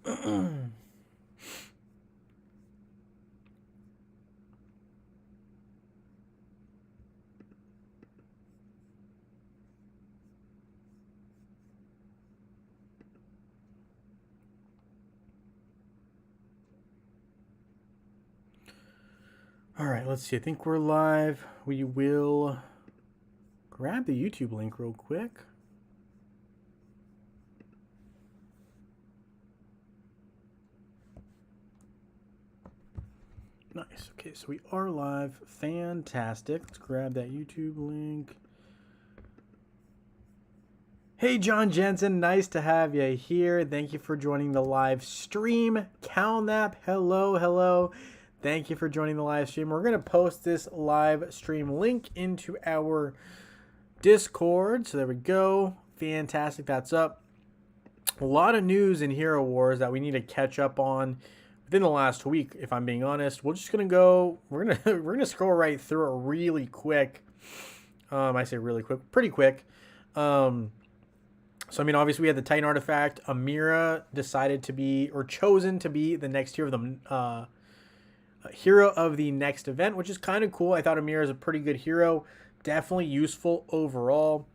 All right, let's see. I think we're live. We will grab the YouTube link real quick. Nice. Okay, so we are live. Fantastic. Let's grab that YouTube link. Hey, John Jensen. Nice to have you here. Thank you for joining the live stream. Calnap, hello, hello. Thank you for joining the live stream. We're going to post this live stream link into our Discord. So there we go. Fantastic. That's up. A lot of news in Hero Wars that we need to catch up on within the last week, if I'm being honest. We're just gonna go. We're gonna scroll right through it really quick. I say really quick, pretty quick. So I mean, obviously we had the Titan artifact. Amira decided to be, or chosen to be, the next hero of the hero of the next event, which is kind of cool. I thought Amira is a pretty good hero. Definitely useful overall.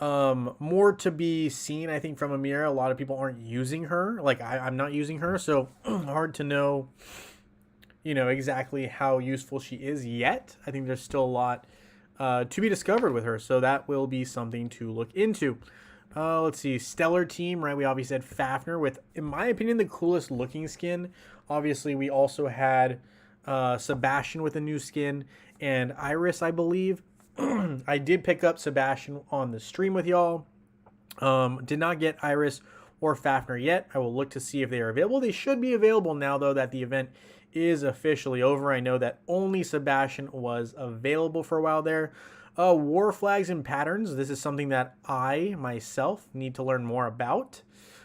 More to be seen, I think, from Amira. A lot of people aren't using her. Like, I'm not using her, so hard to know, you know, exactly how useful she is yet. I think there's still a lot to be discovered with her, so that will be something to look into. Let's see, Stellar Team, right? We obviously had Fafnir with, in my opinion, the coolest looking skin. Obviously, we also had Sebastian with a new skin, and Iris, I believe. I did pick up Sebastian on the stream with y'all. Did not get Iris or Fafnir yet. I will look to see if they are available. They should be available now, though, that the event is officially over. I know that only Sebastian was available for a while there. War flags and patterns. This is something that I, myself, need to learn more about.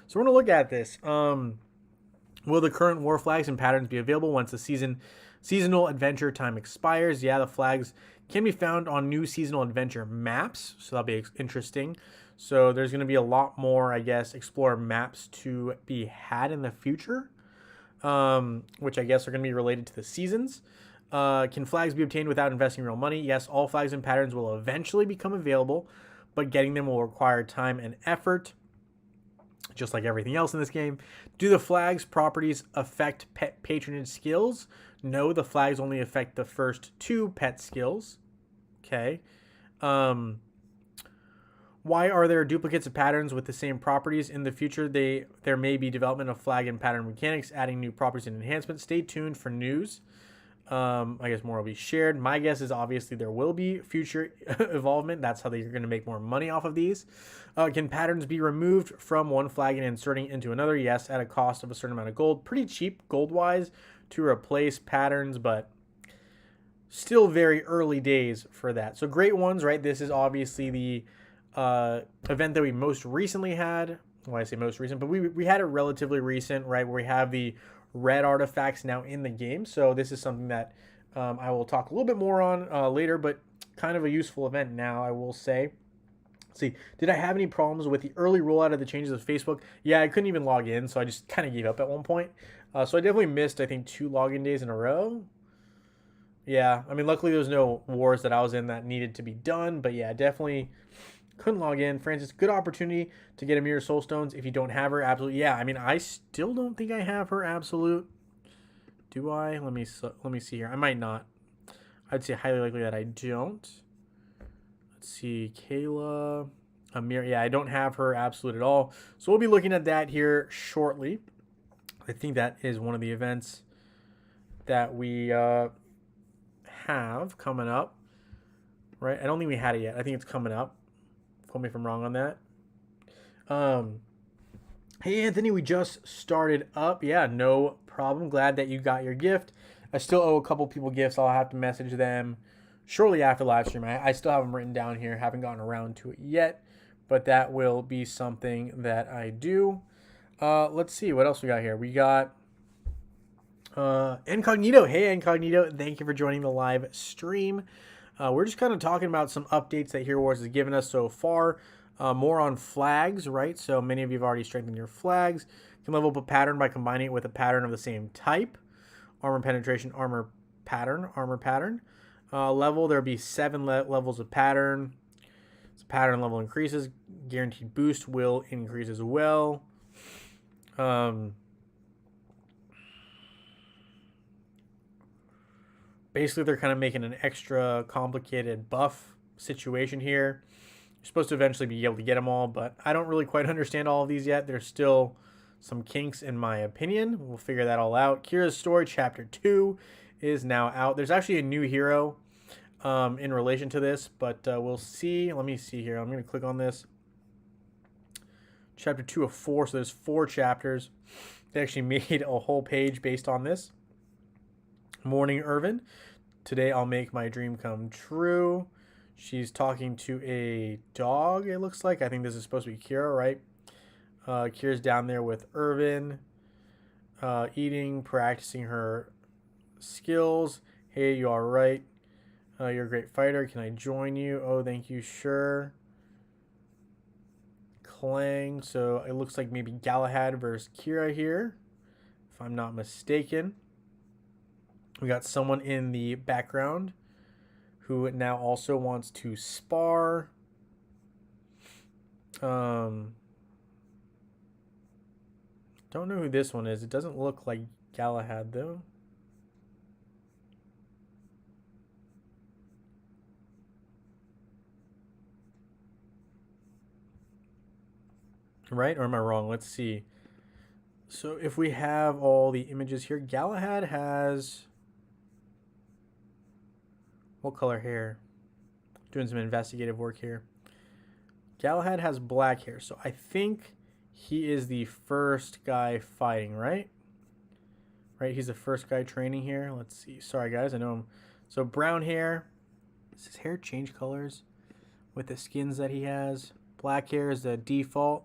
So we're going to look at this. Will the current war flags and patterns be available once the seasonal adventure time expires? Yeah, the flags can be found on new seasonal adventure maps, so that'll be interesting. So there's going to be a lot more, I guess, Explorer maps to be had in the future, which I guess are going to be related to the seasons. Can flags be obtained without investing real money? Yes, all flags and patterns will eventually become available, but getting them will require time and effort, just like everything else in this game. Do the flags properties affect pet patronage skills? No, the flags only affect the first 2 pet skills. Okay. Why are there duplicates of patterns with the same properties? In the future, there may be development of flag and pattern mechanics, adding new properties and enhancements. Stay tuned for news. I guess more will be shared. My guess is obviously there will be future involvement. That's how they're going to make more money off of these. Can patterns be removed from one flag and inserting into another? Yes, at a cost of a certain amount of gold. Pretty cheap gold-wise to replace patterns, but still very early days for that. So great ones, right? This is obviously the event that we most recently had. Well, I say most recent, but we had it relatively recent, right? Where we have the red artifacts now in the game. So this is something that I will talk a little bit more on later, but kind of a useful event now, I will say. Let's see, did I have any problems with the early rollout of the changes of Facebook? Yeah, I couldn't even log in, so I just kind of gave up at one point. So I definitely missed, I think, 2 login days in a row. Yeah, I mean, luckily there was no wars that I was in that needed to be done, but yeah, definitely couldn't log in. Francis, good opportunity to get Amira Soulstones if you don't have her. Absolute. Yeah, I mean, I still don't think I have her absolute. Do I? Let me see here. I might not. I'd say highly likely that I don't. Let's see, Kayla, Amira. Yeah, I don't have her absolute at all. So we'll be looking at that here shortly. I think that is one of the events that we have coming up. Right? I don't think we had it yet. I think it's coming up. Quote me if I'm wrong on that. Hey, Anthony, we just started up. Yeah, no problem. Glad that you got your gift. I still owe a couple people gifts. I'll have to message them shortly after live stream. I still have them written down here. Haven't gotten around to it yet, but that will be something that I do. Let's see what else we got here. We got Incognito. Hey, Incognito. Thank you for joining the live stream. We're just kind of talking about some updates that Hero Wars has given us so far. More on flags, right? So many of you have already strengthened your flags. You can level up a pattern by combining it with a pattern of the same type. Armor penetration, armor pattern. Level, there'll be 7 levels of pattern. So pattern level increases. Guaranteed boost will increase as well. Basically, they're kind of making an extra complicated buff situation here. You're supposed to eventually be able to get them all, but I don't really quite understand all of these yet. There's still some kinks in my opinion. We'll figure that all out. Kira's story, chapter 2, is now out. There's actually a new hero in relation to this, but we'll see. Let me see here. I'm going to click on this. Chapter 2 of 4, so there's 4 chapters. They actually made a whole page based on this. Morning, Irvin. Today I'll make my dream come true. She's talking to a dog, it looks like. I think this is supposed to be Kira, right? Kira's down there with Irvin, eating, practicing her skills. Hey, you all right? You're a great fighter. Can I join you? Oh, thank you. Sure. Clang. So it looks like maybe Galahad versus Kira here, if I'm not mistaken. We got someone in the background who now also wants to spar. Don't know who this one is. It doesn't look like Galahad though. Right? Or am I wrong? Let's see. So if we have all the images here, Galahad has... what color hair? Doing some investigative work here. Galahad has black hair, so I think he is the first guy fighting, right? Right, he's the first guy training here. Let's see. Sorry, guys, I know him. So brown hair. Does his hair change colors with the skins that he has? Black hair is the default.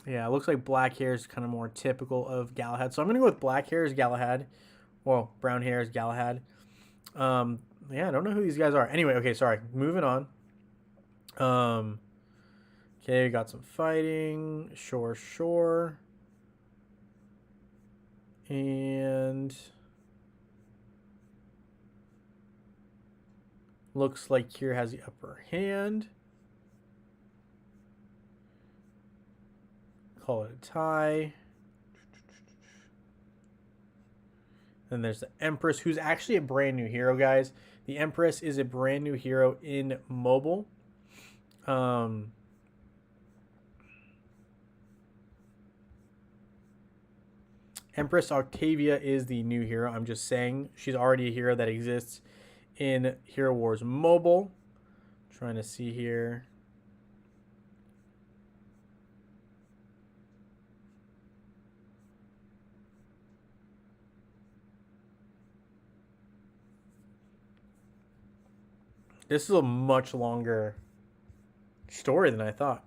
Yeah, it looks like black hair is kind of more typical of Galahad. So I'm going to go with black hair as Galahad. Well, brown hair is Galahad. Yeah, I don't know who these guys are. Anyway, okay, sorry. Moving on. Okay, we got some fighting. Sure. And looks like Kira has the upper hand. Call it a tie. Then there's the Empress, who's actually a brand new hero, guys. The Empress is a brand new hero in mobile. Empress Octavia is the new hero. I'm just saying she's already a hero that exists in Hero Wars Mobile. Trying to see here. This is a much longer story than I thought.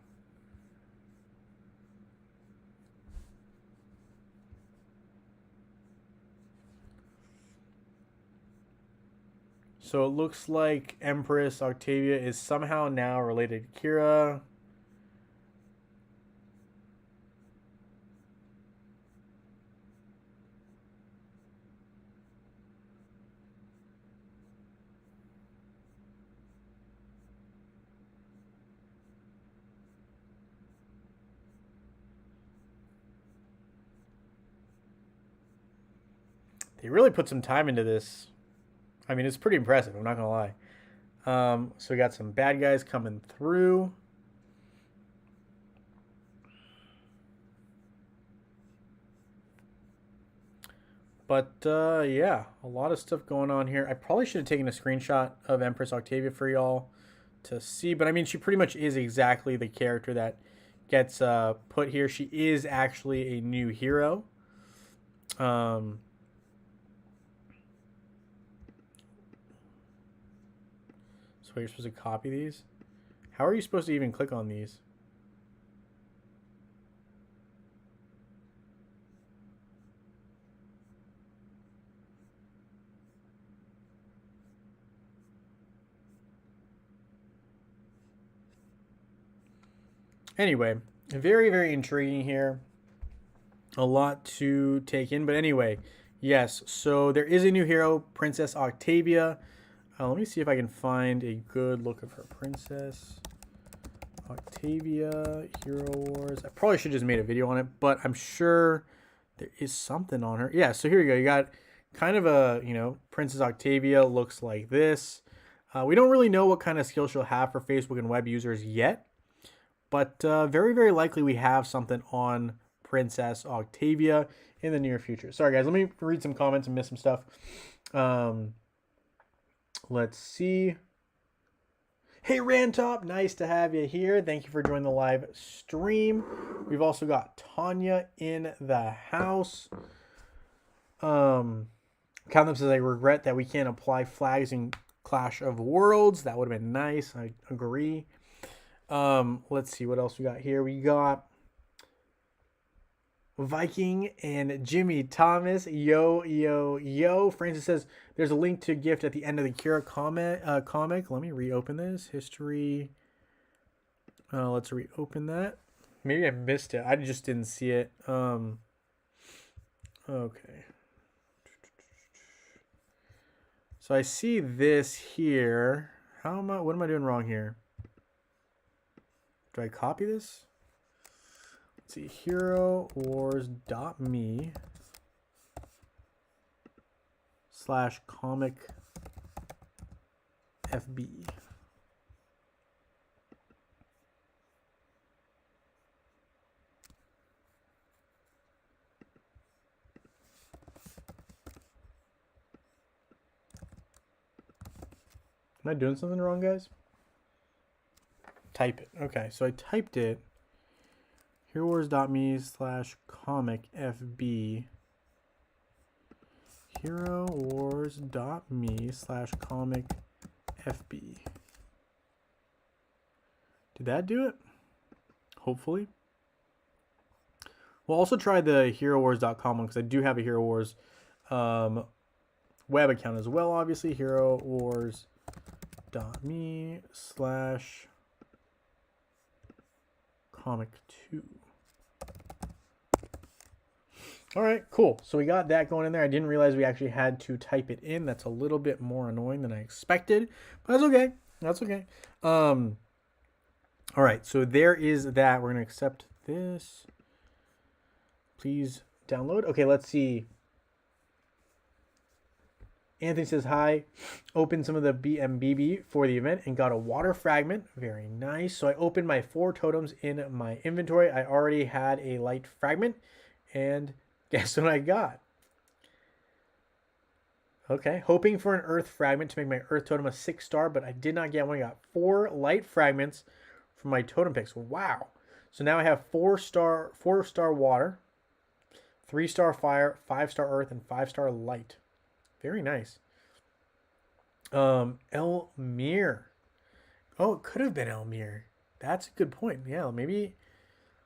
So it looks like Empress Octavia is somehow now related to Kira. They really put some time into this. I mean, it's pretty impressive. I'm not going to lie. So we got some bad guys coming through. But, yeah, a lot of stuff going on here. I probably should have taken a screenshot of Empress Octavia for y'all to see. But, I mean, she pretty much is exactly the character that gets put here. She is actually a new hero. So you're supposed to copy these? How are you supposed to even click on these? Anyway, very, very intriguing here. A lot to take in. But anyway, yes. So there is a new hero, Princess Octavia. Let me see if I can find a good look of her. Princess Octavia, Hero Wars. I probably should have just made a video on it, but I'm sure there is something on her. Yeah, so here you go. You got kind of a, Princess Octavia looks like this. We don't really know what kind of skill she'll have for Facebook and web users yet, but very, very likely we have something on Princess Octavia in the near future. Sorry, guys. Let me read some comments and miss some stuff. Let's see. Hey, Rantop, nice to have you here. Thank you for joining the live stream. We've also got Tanya in the house. Countdown says, I regret that we can't apply flags in Clash of Worlds. That would have been nice. I agree. Let's see what else we got here. We got Viking and Jimmy Thomas. Yo, yo, yo. Francis says there's a link to gift at the end of the Kira comic. Let me reopen this. History. Let's reopen that. Maybe I missed it. I just didn't see it. Okay. So I see this here. What am I doing wrong here? Do I copy this? Let's see, herowars.me/comic FB. Am I doing something wrong, guys? Type it. Okay, so I typed it. herowars.me/comic FB. herowars.me/comic FB. Did that do it? Hopefully. We'll also try the herowars.com one because I do have a Hero Wars web account as well, obviously. herowars.me/comic2. All right, cool. So we got that going in there. I didn't realize we actually had to type it in. That's a little bit more annoying than I expected, but that's okay. That's okay. All right, so there is that. We're going to accept this. Please download. Okay, let's see. Anthony says, hi. Opened some of the BMBB for the event and got a water fragment. Very nice. So I opened my 4 totems in my inventory. I already had a light fragment. And guess what I got? Okay. Hoping for an earth fragment to make my earth totem a 6-star, but I did not get one. I got 4 light fragments from my totem picks. Wow. So now I have 4-star water, 3-star fire, 5-star earth, and 5-star light. Very nice. Elmir. Oh, it could have been Elmir. That's a good point. Yeah, maybe.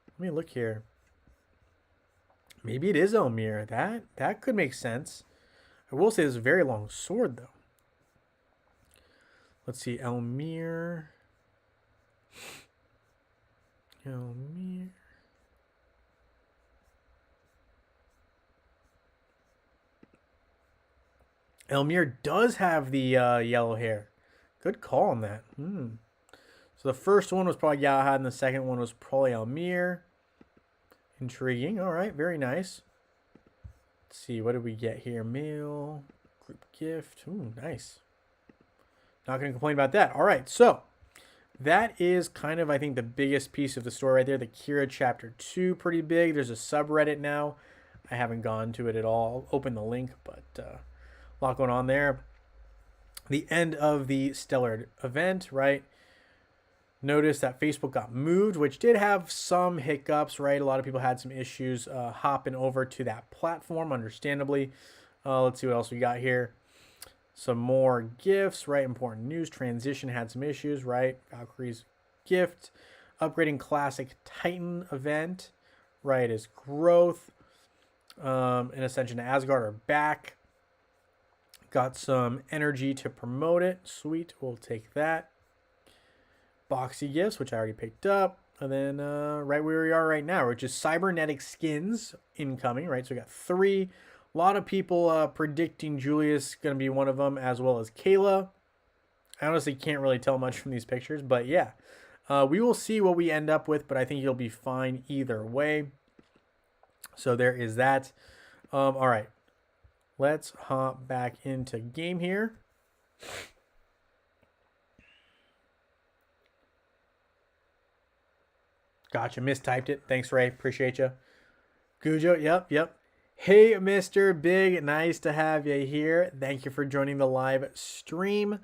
Let me look here. Maybe it is Elmir. That could make sense. I will say it's a very long sword, though. Let's see. Elmir. Elmir. Elmir does have the yellow hair. Good call on that. So the first one was probably Galahad, and the second one was probably Elmir. Intriguing. All right, very nice. Let's see, what did we get here? Mail, group gift. Ooh, nice. Not going to complain about that. All right, so that is kind of, I think, the biggest piece of the story right there. The Kira Chapter 2, pretty big. There's a subreddit now. I haven't gone to it at all. I'll open the link, but a lot going on there. The end of the Stellar event, right? Notice that Facebook got moved, which did have some hiccups, right? A lot of people had some issues hopping over to that platform, understandably. Let's see what else we got here. Some more gifts, right? Important news. Transition had some issues, right? Valkyrie's gift. Upgrading Classic Titan event, right, is growth. And Ascension to Asgard are back. Got some energy to promote it. Sweet, we'll take that. Boxy gifts, which I already picked up. And then right where we are right now, which is cybernetic skins incoming, right? So we got 3. A lot of people predicting Julius going to be one of them, as well as Kayla. I honestly can't really tell much from these pictures, but yeah. We will see what we end up with, but I think you'll be fine either way. So there is that. All right. Let's hop back into game here. Gotcha. Mistyped it. Thanks, Ray. Appreciate you. Gujo. Yep. Hey, Mr. Big. Nice to have you here. Thank you for joining the live stream.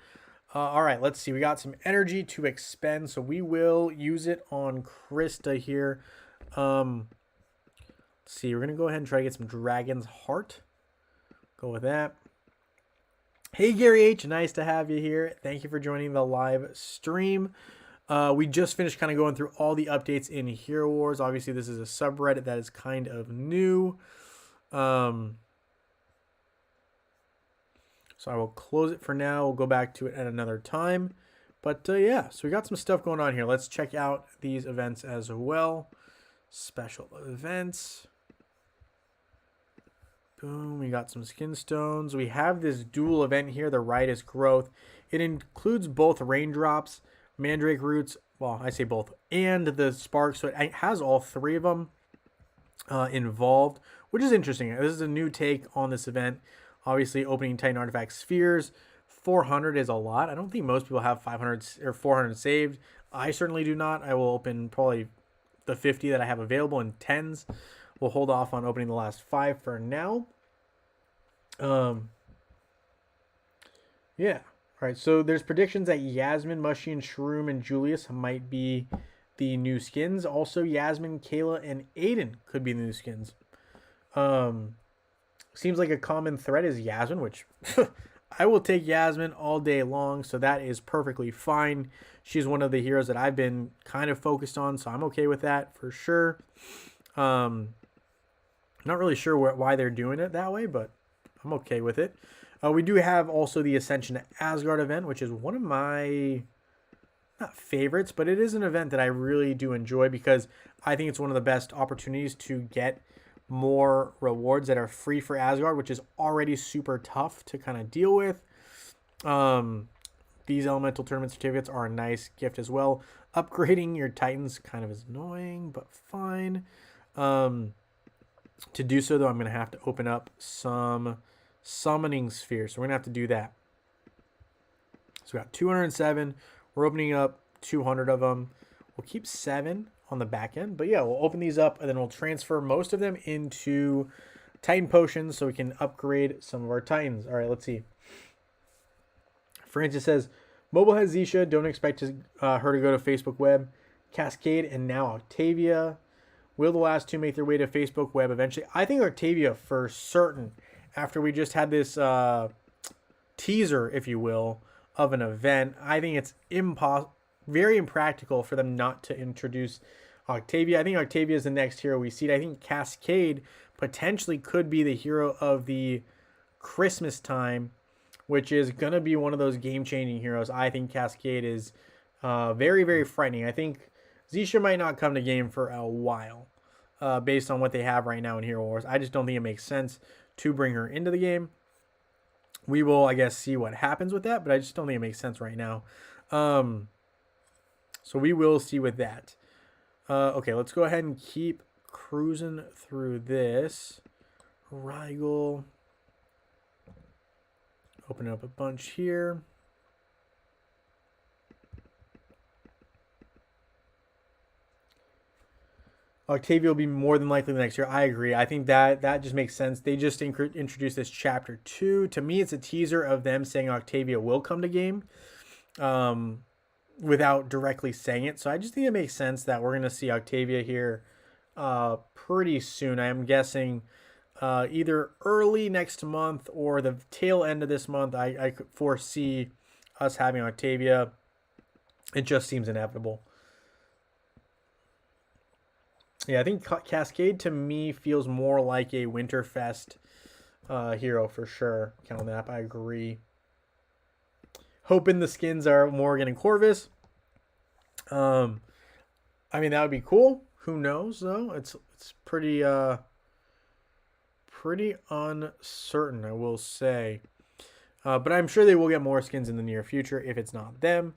All right, let's see. We got some energy to expend, so we will use it on Krista here. Let's see. We're going to go ahead and try to get some Dragon's Heart. Go with that. Hey, Gary H. Nice to have you here. Thank you for joining the live stream. We just finished kind of going through all the updates in Hero Wars. Obviously, this is a subreddit that is kind of new. So I will close it for now. We'll go back to it at another time. But yeah, so we got some stuff going on here. Let's check out these events as well. Special events. Boom, we got some skin stones. We have this dual event here, the Riotous Growth. It includes both raindrops, mandrake roots, well, I say both, and the sparks. So it has all 3 of them involved, which is interesting. This is a new take on this event. Obviously, opening Titan Artifact Spheres. 400 is a lot. I don't think most people have 500 or 400 saved. I certainly do not. I will open probably the 50 that I have available in 10s. We'll hold off on opening the last 5 for now. Yeah. All right, so there's predictions that Yasmin, Mushy, and Shroom and Julius might be the new skins. Also, Yasmin, Kayla, and Aiden could be the new skins. Seems like a common thread is Yasmin, which I will take Yasmin all day long, so that is perfectly fine. She's one of the heroes that I've been kind of focused on, so I'm okay with that for sure. Not really sure why they're doing it that way, but I'm okay with it. We do have also the Ascension to Asgard event, which is one of my, not favorites, but it is an event that I really do enjoy because I think it's one of the best opportunities to get more rewards that are free for Asgard, which is already super tough to kind of deal with. These elemental tournament certificates are a nice gift as well. Upgrading your Titans kind of is annoying, but fine. To do so, though, I'm going to have to open up some summoning spheres. So we're going to have to do that. So we got 207. We're opening up 200 of them. We'll keep 7 on the back end. But yeah, we'll open these up and then we'll transfer most of them into Titan potions so we can upgrade some of our Titans. All right, let's see. Francis says, Mobile has Zisha. Don't expect her to go to Facebook Web. Cascade and now Octavia. Will the last 2 make their way to Facebook Web eventually? I think Octavia for certain. After we just had this teaser, if you will, of an event, I think it's very impractical for them not to introduce Octavia. I think Octavia is the next hero we see. I think Cascade potentially could be the hero of the Christmas time, which is going to be one of those game-changing heroes. I think Cascade is very, very frightening. I think Zisha might not come to game for a while based on what they have right now in Hero Wars. I just don't think it makes sense to bring her into the game. We will, I guess, see what happens with that, but I just don't think it makes sense right now. So we will see with that. Okay, let's go ahead and keep cruising through this. Rigel. Open up a bunch here. Octavia will be more than likely the next year. I agree. I think that just makes sense. They just introduced this chapter 2. To me, it's a teaser of them saying Octavia will come to game without directly saying it. So I just think it makes sense that we're going to see Octavia here pretty soon. I am guessing either early next month or the tail end of this month. I could foresee us having Octavia. It just seems inevitable. Yeah, I think Cascade to me feels more like a Winterfest hero for sure. Calnap, I agree. Hoping the skins are Morgan and Corvus. I mean, that would be cool. Who knows though? It's pretty pretty uncertain, I will say. But I'm sure they will get more skins in the near future if it's not them.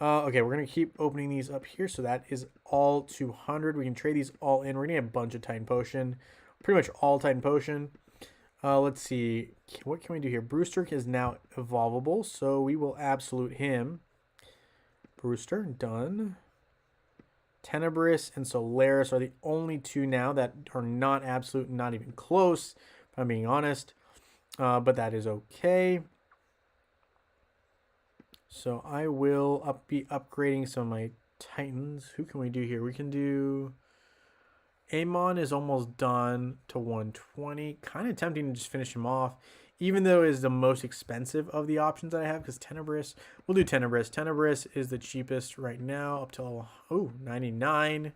Okay, we're going to keep opening these up here. So that is all 200. We can trade these all in. We're going to get a bunch of Titan Potion. Pretty much all Titan Potion. Let's see. What can we do here? Brewster is now evolvable, so we will absolute him. Brewster, done. Tenebris and Solaris are the only two now that are not absolute, not even close, if I'm being honest. But that is okay. So I will be upgrading some of my Titans. Who can we do here? We can do... Amon is almost done to 120. Kind of tempting to just finish him off, even though it is the most expensive of the options that I have, because Tenebris, we'll do Tenebris. Tenebris is the cheapest right now, up to 99.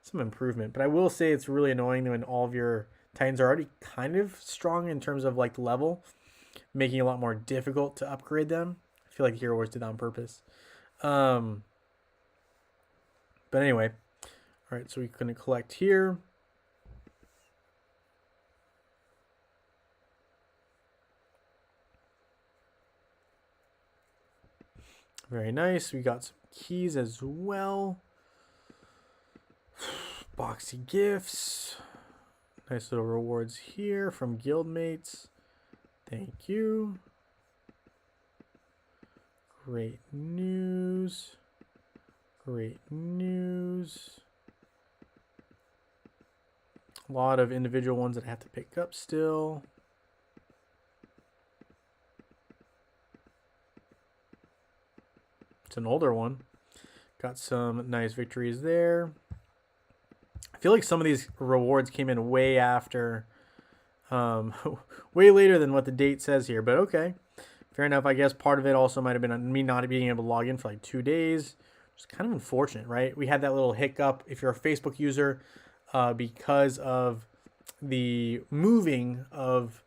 Some improvement, but I will say it's really annoying when all of your Titans are already kind of strong in terms of like level, making it a lot more difficult to upgrade them. I feel like Hero Wars did that on purpose. But anyway, all right, so we're going to collect here. Very nice. We got some keys as well. Boxy gifts. Nice little rewards here from guildmates. Thank you. Great news. Great news. A lot of individual ones that I have to pick up still. It's an older one. Got some nice victories there. I feel like some of these rewards came in way after, way later than what the date says here, but okay. Fair enough. I guess part of it also might have been me not being able to log in for like 2 days. It's kind of unfortunate, right? We had that little hiccup if you're a Facebook user because of the moving of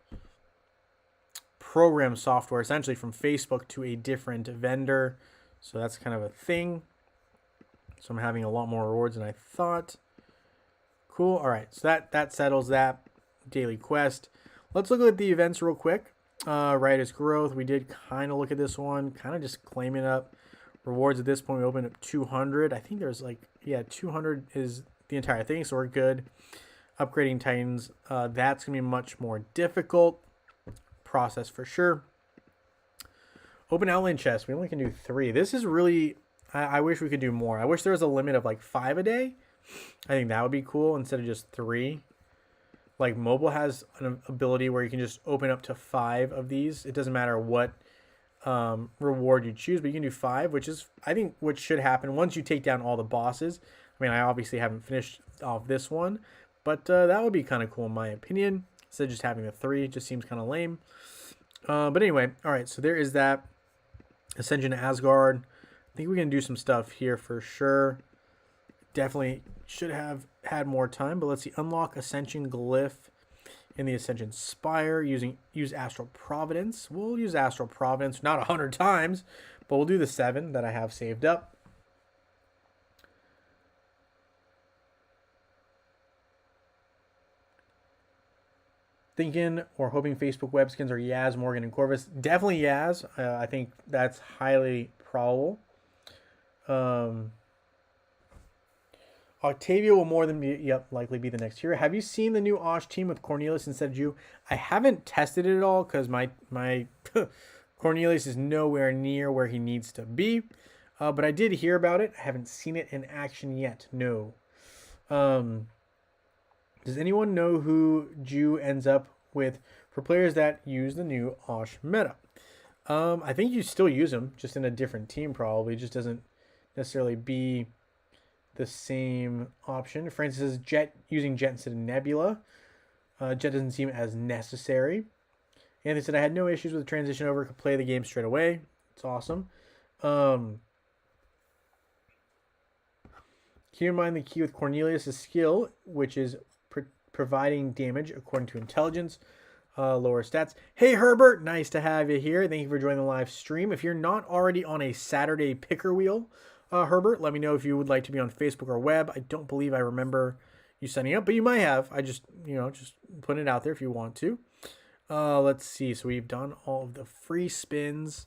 program software essentially from Facebook to a different vendor. So that's kind of a thing. So I'm having a lot more rewards than I thought. Cool. All right. So that settles that daily quest. Let's look at the events real quick. Riotous Growth. We did kind of look at this one, kind of just claiming up rewards at this point. We opened up 200. I think there's like, yeah, 200 is the entire thing. So we're good. Upgrading Titans. That's going to be much more difficult process for sure. Open Outland Chest. We only can do 3. This is really, I wish we could do more. I wish there was a limit of like 5 a day. I think that would be cool instead of just 3. Like mobile has an ability where you can just open up to 5 of these. It doesn't matter what reward you choose, but you can do 5, which is, I think, what should happen once you take down all the bosses. I mean, I obviously haven't finished off this one, but that would be kind of cool in my opinion. Instead of just having the 3, it just seems kind of lame. But anyway, all right, so there is that. Ascension to Asgard. I think we can do some stuff here for sure. Definitely should have had more time, but let's see. Unlock Ascension Glyph in the Ascension Spire. Use Astral Providence. We'll use Astral Providence, not 100 times, but we'll do the 7 that I have saved up. Thinking or hoping Facebook web skins are Yaz, Morgan, and Corvus. Definitely Yaz. I think that's highly probable. Octavia will more than be, likely be the next hero. Have you seen the new Osh team with Cornelius instead of Jew? I haven't tested it at all because my Cornelius is nowhere near where he needs to be. But I did hear about it. I haven't seen it in action yet. No. Does anyone know who Jew ends up with for players that use the new Osh meta? I think you still use him, just in a different team probably. It just doesn't necessarily be the same option. Francis says using Jet instead of Nebula. Jet doesn't seem as necessary. Anthony said, I had no issues with the transition over. Could play the game straight away. It's awesome. Keep in mind the key with Cornelius' skill, which is providing damage according to intelligence, lower stats. Hey Herbert, nice to have you here. Thank you for joining the live stream. If you're not already on a Saturday picker wheel, Herbert, let me know if you would like to be on Facebook or web. I don't believe I remember you signing up, but you might have. I just, just put it out there if you want to. Let's see. So we've done all of the free spins.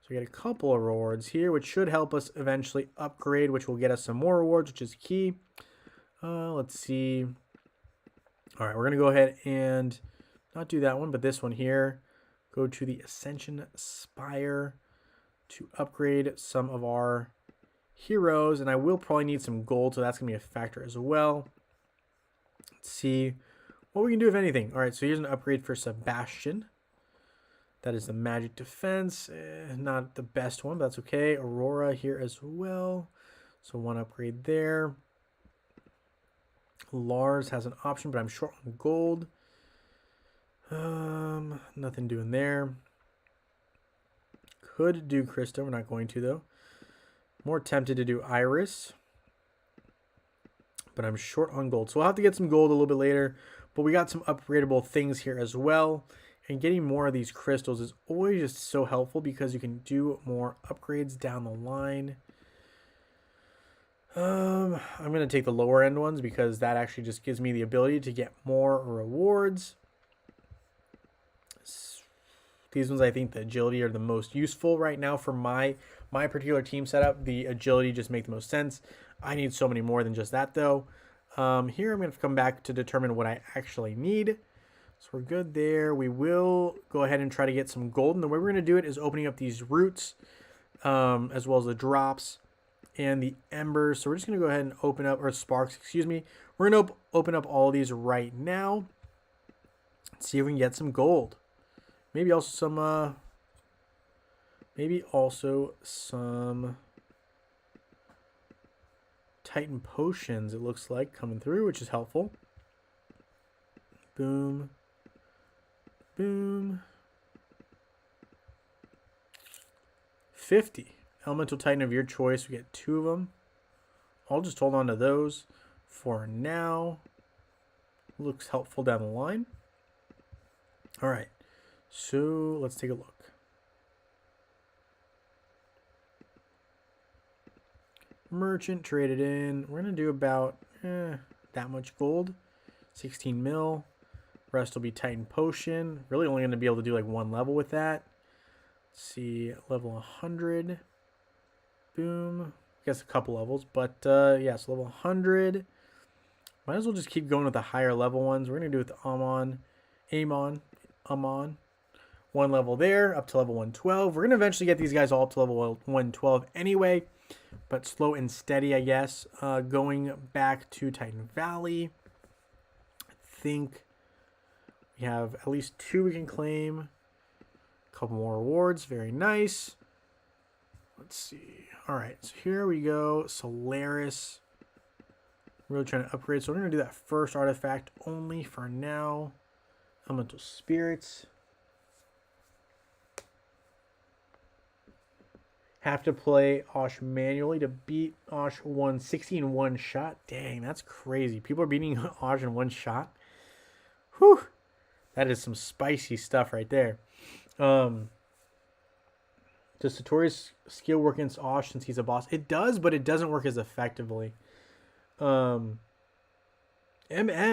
So we get a couple of rewards here, which should help us eventually upgrade, which will get us some more rewards, which is key. Let's see. All right, we're going to go ahead and not do that one, but this one here. Go to the Ascension Spire to upgrade some of our heroes, and I will probably need some gold, so that's going to be a factor as well. Let's see what we can do, if anything. All right, so here's an upgrade for Sebastian. That is the magic defense. Not the best one, but that's okay. Aurora here as well. So one upgrade there. Lars has an option, but I'm short on gold. Nothing doing there. Could do Krista. We're not going to, though. More tempted to do Iris, but I'm short on gold. So we'll have to get some gold a little bit later, but we got some upgradable things here as well. And getting more of these crystals is always just so helpful because you can do more upgrades down the line. I'm going to take the lower end ones because that actually just gives me the ability to get more rewards. These ones, I think the agility are the most useful right now for my particular team setup. The agility just makes the most sense. I need so many more than just that, though. Here I'm going to come back to determine what I actually need. So we're good there. We will go ahead and try to get some gold. And the way we're going to do it is opening up these roots, as well as the drops and the embers. So we're just going to go ahead and open up, or sparks, excuse me. We're going to open up all of these right now. Let's see if we can get some gold. Maybe also some Titan potions, it looks like, coming through, which is helpful. Boom. Boom. 50. Elemental Titan of your choice. We get 2 of them. I'll just hold on to those for now. Looks helpful down the line. All right. So let's take a look. Merchant traded in. We're going to do about that much gold. 16 mil. Rest will be Titan Potion. Really only going to be able to do like 1 level with that. Let's see. Level 100. Boom. I guess a couple levels. But yeah, so level 100. Might as well just keep going with the higher level ones. We're going to do it with Amon. 1 level there, up to level 112. We're going to eventually get these guys all up to level 112 anyway, but slow and steady, I guess. Going back to Titan Valley, I think we have at least 2 we can claim. A couple more rewards, very nice. Let's see. All right, so here we go. Solaris. Really trying to upgrade, so we're going to do that first artifact only for now. Elemental Spirits. Have to play Osh manually to beat Osh 160 in 1 shot. Dang, that's crazy. People are beating Osh in 1 shot. Whew. That is some spicy stuff right there. Does Satori's skill work against Osh since he's a boss? It does, but it doesn't work as effectively. MM,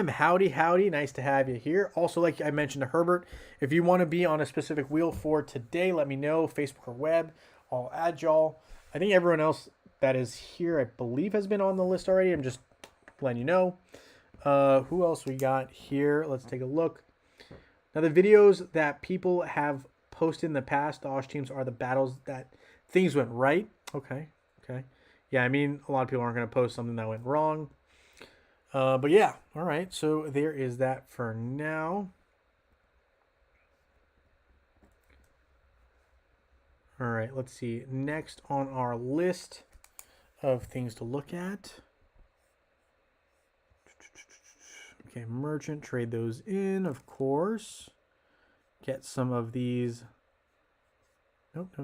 howdy. Nice to have you here. Also, like I mentioned to Herbert, if you want to be on a specific wheel for today, let me know. Facebook or web. I'll add y'all. I think everyone else that is here, I believe, has been on the list already. I'm just letting you know. Who else we got here? Let's take a look. Now, the videos that people have posted in the past, the Osh teams, are the battles that things went right. Okay. Yeah, I mean, a lot of people aren't going to post something that went wrong. But yeah, all right. So there is that for now. All right, let's see. Next on our list of things to look at. Okay, merchant, trade those in, of course. Get some of these. Nope.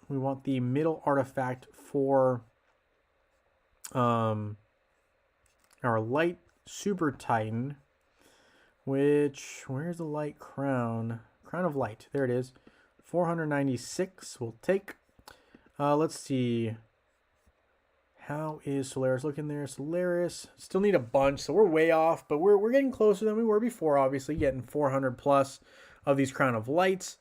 We want the middle artifact for our light super titan, which, where's the light crown? Crown of light, there it is. 496 we'll take. Let's see. How is Solaris looking there? Solaris still need a bunch, so we're way off, but we're getting closer than we were before, obviously, getting 400 plus of these Crown of Lights.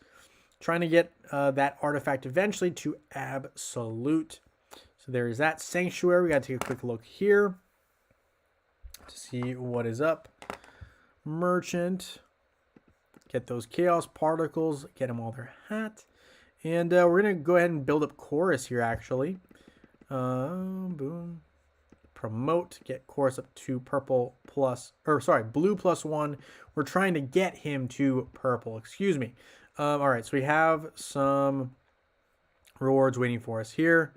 Trying to get that artifact eventually to absolute. So there is that Sanctuary. We got to take a quick look here to see what is up. Merchant. Get those Chaos Particles. Get them all their hat. And we're going to go ahead and build up Chorus here, actually. Boom. Promote. Get Chorus up to purple plus, or sorry, blue +1. We're trying to get him to purple. Excuse me. All right, so we have some rewards waiting for us here.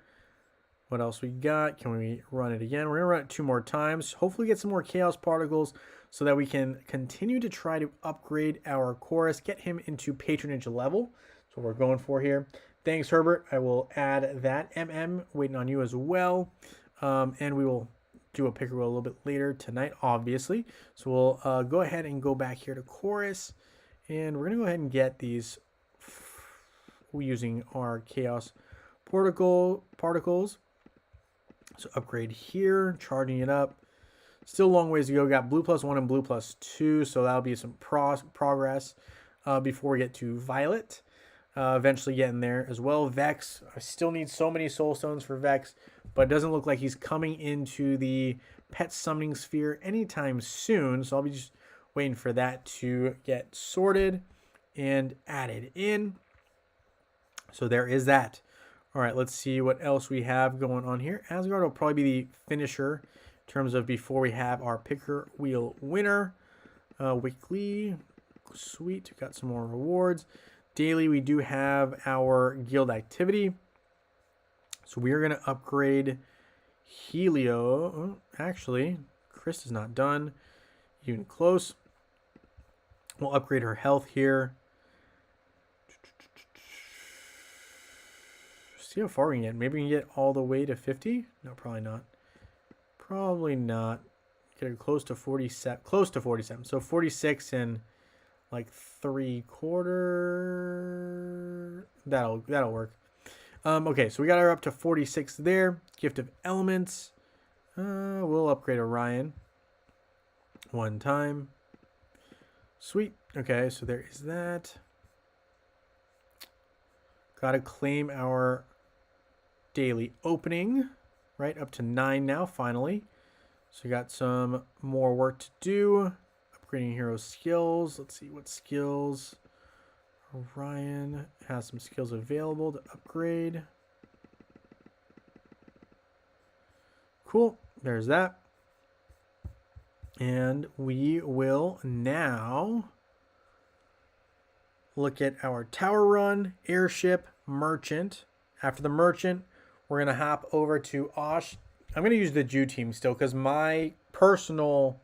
What else we got? Can we run it again? We're going to run it 2 more times. Hopefully get some more Chaos Particles so that we can continue to try to upgrade our Chorus, get him into Patronage level. That's what we're going for here. Thanks, Herbert. I will add that. MM, waiting on you as well. And we will do a picker wheel a little bit later tonight, obviously. So we'll go ahead and go back here to Chorus. And we're going to go ahead and get these using our Chaos Particles. So upgrade here, charging it up. Still a long ways to go. Got blue +1 and blue +2, so that'll be some progress before we get to Violet. Eventually getting there as well. Vex, I still need so many Soul Stones for Vex, but it doesn't look like he's coming into the Pet Summoning Sphere anytime soon, so I'll be just waiting for that to get sorted and added in. So there is that. All right, let's see what else we have going on here. Asgard will probably be the finisher in terms of before we have our picker wheel winner. Weekly, sweet, got some more rewards. Daily, we do have our guild activity. So we are going to upgrade Helio. Actually, Chris is not done. Even close. We'll upgrade her health here. See how far we can get. Maybe we can get all the way to 50? No, probably not. Probably not. Get her close to 47. Close to 47. So 46 and like 3/4. That'll work. Okay, so we got her up to 46 there. Gift of Elements. We'll upgrade Orion 1 time. Sweet. Okay, so there is that. Gotta claim our daily opening. Right, up to 9 now, finally. So we got some more work to do. Upgrading hero skills. Let's see what skills. Orion has some skills available to upgrade. Cool. There's that. And we will now look at our tower run, airship, merchant. After the merchant, we're going to hop over to Osh. I'm going to use the Jew team still because my personal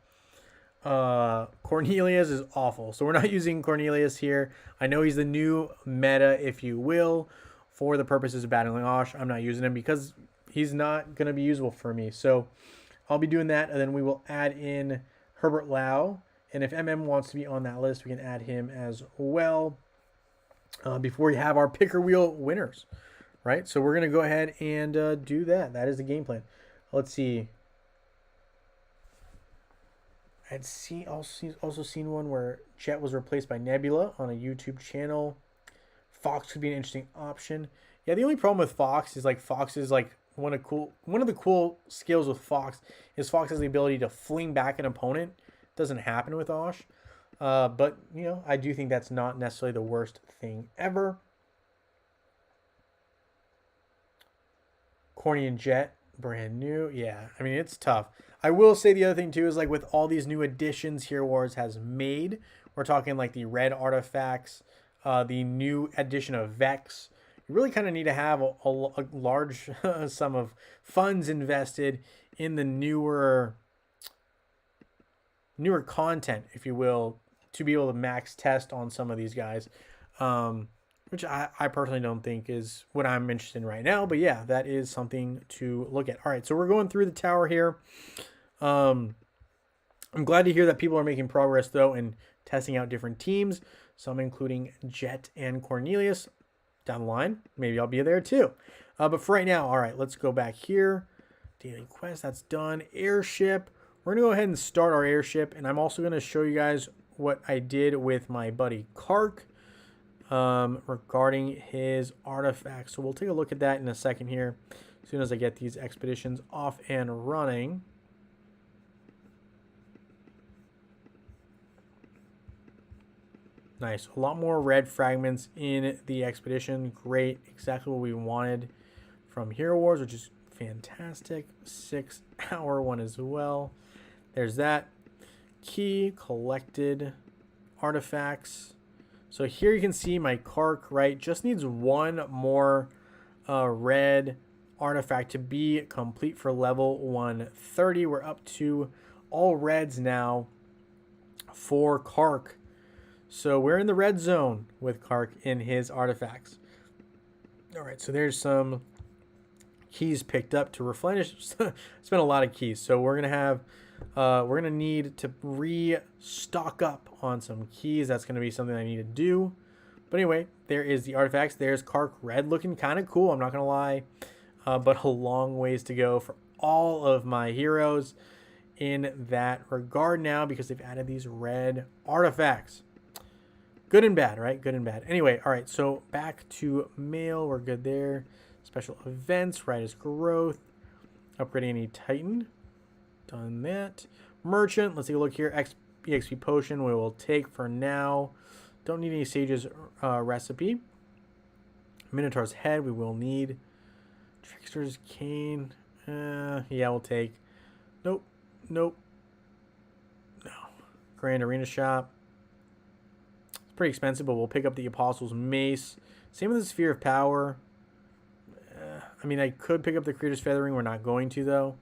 Cornelius is awful. So we're not using Cornelius here. I know he's the new meta, if you will, for the purposes of battling Osh. I'm not using him because he's not going to be usable for me. So I'll be doing that, and then we will add in Herbert Lau. And if MM wants to be on that list, we can add him as well before we have our picker wheel winners. Right? So we're going to go ahead and do that. That is the game plan. Let's see. I had also seen one where Jet was replaced by Nebula on a YouTube channel. Fox could be an interesting option. Yeah, the only problem with Fox is like one of the cool skills with Fox is Fox has the ability to fling back an opponent. It doesn't happen with Osh. But you know, I do think that's not necessarily the worst thing ever. Corny and Jet, brand new. Yeah, I mean, it's tough. I will say the other thing too is like with all these new additions Hero Wars has made, we're talking like the red artifacts, the new addition of Vex. You really kind of need to have a large sum of funds invested in the newer content, if you will, to be able to max test on some of these guys. Which I personally don't think is what I'm interested in right now. But yeah, that is something to look at. All right, so we're going through the tower here. I'm glad to hear that people are making progress, though, and testing out different teams. Some including Jet and Cornelius down the line. Maybe I'll be there, too. But for right now, all right, let's go back here Daily quest, that's done. Airship. We're going to go ahead and start our airship, and I'm also going to show you guys what I did with my buddy Kark regarding his artifacts. So we'll take a look at that in a second here, as soon as I get these expeditions off and running. Nice. A lot more red fragments in the expedition. Great. Exactly what we wanted from Hero Wars, which is fantastic. 6-hour one as well. There's that. Key, collected, artifacts. So here you can see my Kark, right? Just needs one more red artifact to be complete for level 130. We're up to all reds now for Kark. So we're in the red zone with Kark in his artifacts. All right, so there's some keys picked up to replenish. Spent a lot of keys, so we're gonna need to restock up on some keys. That's gonna be something I need to do. But anyway, there is the artifacts. There's Kark red, looking kind of cool. I'm not gonna lie, but a long ways to go for all of my heroes in that regard now, because they've added these red artifacts. Good and bad, right? Good and bad. Anyway, all right, so back to mail. We're good there. Special events, right as growth. Upgrading any Titan. Done that. Merchant, let's take a look here. EXP potion we will take for now. Don't need any Sage's recipe. Minotaur's head we will need. Trickster's cane. Yeah, we'll take. Nope. Nope. No. Grand Arena Shop. Pretty expensive, but we'll pick up the Apostles' Mace. Same with the Sphere of Power. I mean, I could pick up the Creator's Feathering. We're not going to, though.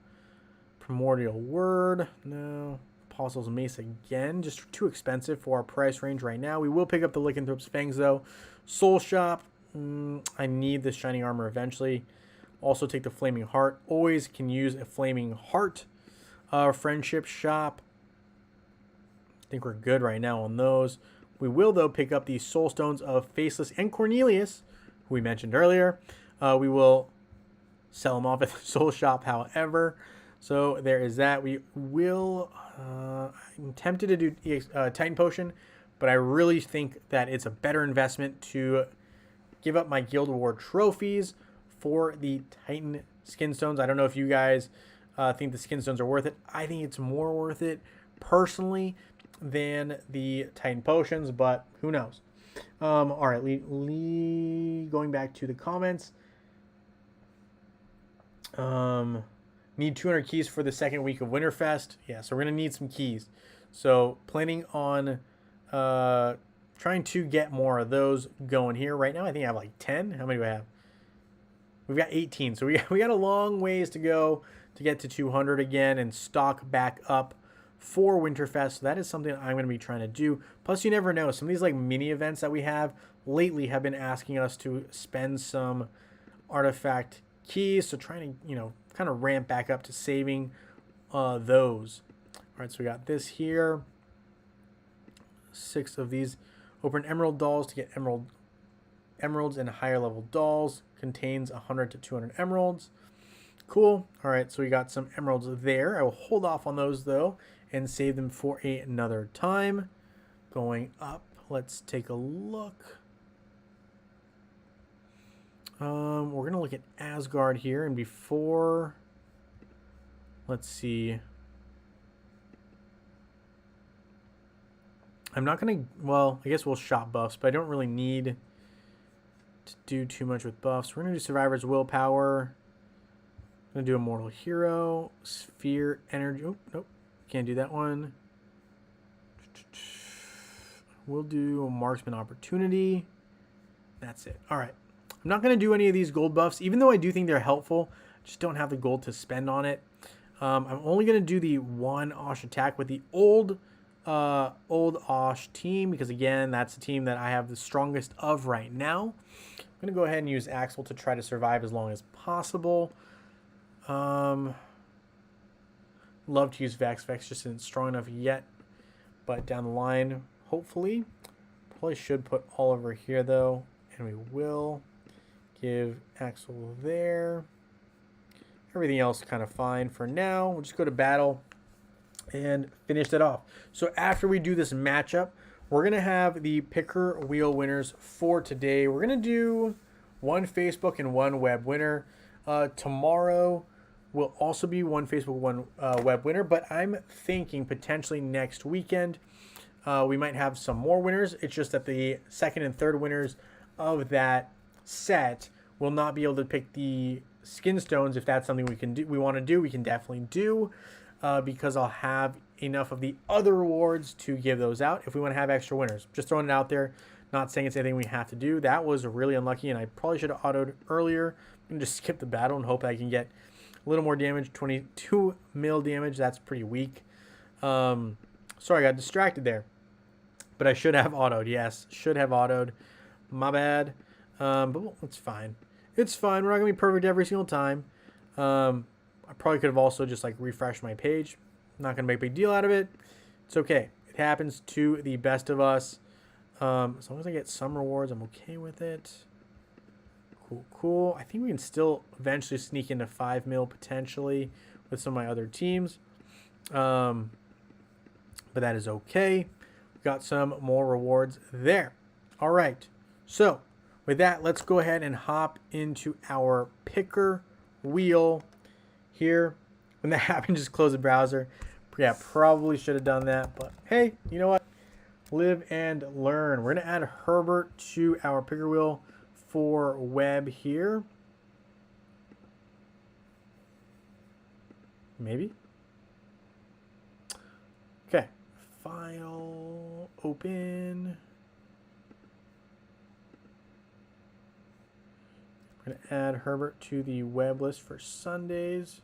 Primordial Word. No. Apostles' Mace again. Just too expensive for our price range right now. We will pick up the Lycanthrope's Fangs, though. Soul Shop. I need this Shining Armor eventually. Also take the Flaming Heart. Always can use a Flaming Heart. Friendship Shop. I think we're good right now on those. We will, though, pick up the Soul Stones of Faceless and Cornelius, who we mentioned earlier. We will sell them off at the Soul Shop, however. So there is that. We will... I'm tempted to do Titan Potion, but I really think that it's a better investment to give up my Guild Award trophies for the Titan Skin Stones. I don't know if you guys think the Skin Stones are worth it. I think it's more worth it, personally, than the Titan Potions, but who knows. All right, going back to the comments. Need 200 keys for the second week of Winterfest. Yeah, so we're going to need some keys. So planning on trying to get more of those going here. Right now, I think I have like 10. How many do I have? We've got 18. So we got a long ways to go to get to 200 again and stock back up for Winterfest. So that is something I'm going to be trying to do. Plus, you never know. Some of these like mini events that we have lately have been asking us to spend some artifact keys. So trying to, kind of ramp back up to saving those. All right, so we got this here. 6 of these. Open emerald dolls to get emeralds and higher level dolls. Contains 100 to 200 emeralds. Cool. All right, so we got some emeralds there. I will hold off on those, though, and save them for another time. Going up, let's take a look. We're going to look at Asgard here, and before, let's see. I'm not going to, well, I guess we'll shop buffs, but I don't really need to do too much with buffs. We're going to do Survivor's Willpower. I'm going to do Immortal Hero, Sphere Energy. Oh, nope. Can't do that one. We'll do a Marksman Opportunity. That's it. All right. I'm not going to do any of these gold buffs, even though I do think they're helpful. Just don't have the gold to spend on it. I'm only going to do the one Osh attack with the old Osh team, because, again, that's the team that I have the strongest of right now. I'm going to go ahead and use Axel to try to survive as long as possible. Love to use Vex. Vex just isn't strong enough yet, but down the line, hopefully. Probably should put all over here, though, and we will give Axel there. Everything else kind of fine for now. We'll just go to battle and finish that off. So after we do this matchup, we're going to have the picker wheel winners for today. We're going to do one Facebook and one web winner. Tomorrow will also be one Facebook, one web winner, but I'm thinking potentially next weekend we might have some more winners. It's just that the second and third winners of that set will not be able to pick the skin stones. If that's something we can do, we want to do, we can definitely do, because I'll have enough of the other rewards to give those out if we want to have extra winners. Just throwing it out there, not saying it's anything we have to do. That was really unlucky, and I probably should have autoed earlier. I'm gonna just skip the battle and hope I can get a little more damage. 22 mil damage. That's pretty weak. Sorry, I got distracted there, but I should have autoed. Yes, should have autoed. My bad. But it's fine. It's fine. We're not gonna be perfect every single time. I probably could have also just like refreshed my page. I'm not gonna make a big deal out of it. It's okay. It happens to the best of us. As long as I get some rewards, I'm okay with it. Cool, cool. I think we can still eventually sneak into 5 mil potentially with some of my other teams. But that is okay. We got some more rewards there. All right. So with that, let's go ahead and hop into our picker wheel here. When that happens, just close the browser. Yeah, probably should have done that, but hey, you know what? Live and learn. We're going to add Herbert to our picker wheel for web here. Maybe. Okay. File, open. We're going to add Herbert to the web list for Sundays.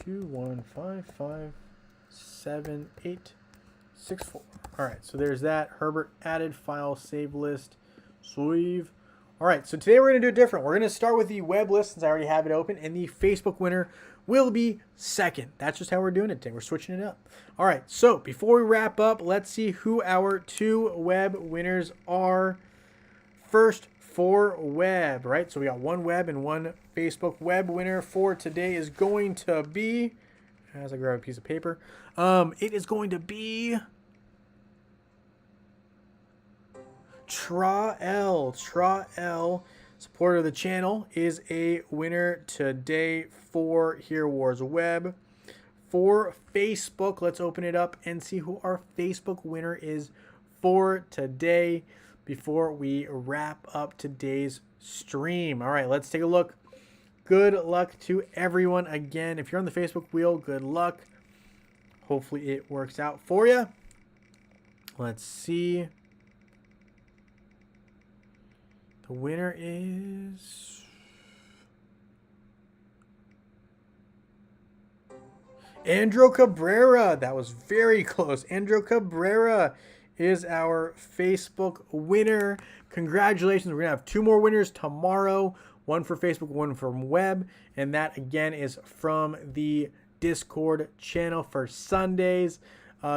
2155786 All right, so there's that. Herbert added, file, save list, save. All right, so today we're going to do it different. We're going to start with the web list since I already have it open, and the Facebook winner will be second. That's just how we're doing it today. We're switching it up. All right, so before we wrap up, let's see who our 2 web winners are. First, for web, right? So we got one web and one Facebook. Web winner for today is going to be, as I grab a piece of paper, it is going to be Trael. Trael, supporter of the channel, is a winner today for Hero Wars Web. For Facebook, let's open it up and see who our Facebook winner is for today before we wrap up today's stream. All right, let's take a look. Good luck to everyone again. If you're on the Facebook wheel, good luck. Hopefully it works out for you. Let's see. The winner is Andrew Cabrera. That was very close. Andrew Cabrera is our Facebook winner. Congratulations. We're going to have 2 more winners tomorrow. One for Facebook, one from web. And that, again, is from the Discord channel for Sundays.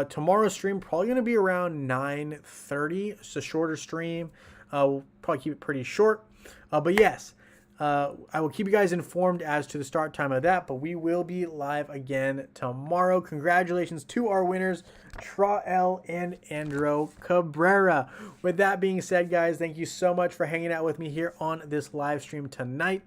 Tomorrow's stream probably going to be around 9:30. It's a shorter stream. We'll probably keep it pretty short. But yes, I will keep you guys informed as to the start time of that, but we will be live again tomorrow. Congratulations to our winners, Trael and Andrew Cabrera. With that being said, guys, thank you so much for hanging out with me here on this live stream tonight.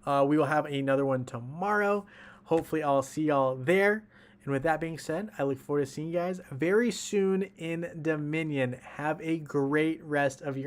We will have another one tomorrow. Hopefully I'll see y'all there. And with that being said, I look forward to seeing you guys very soon in Dominion. Have a great rest of your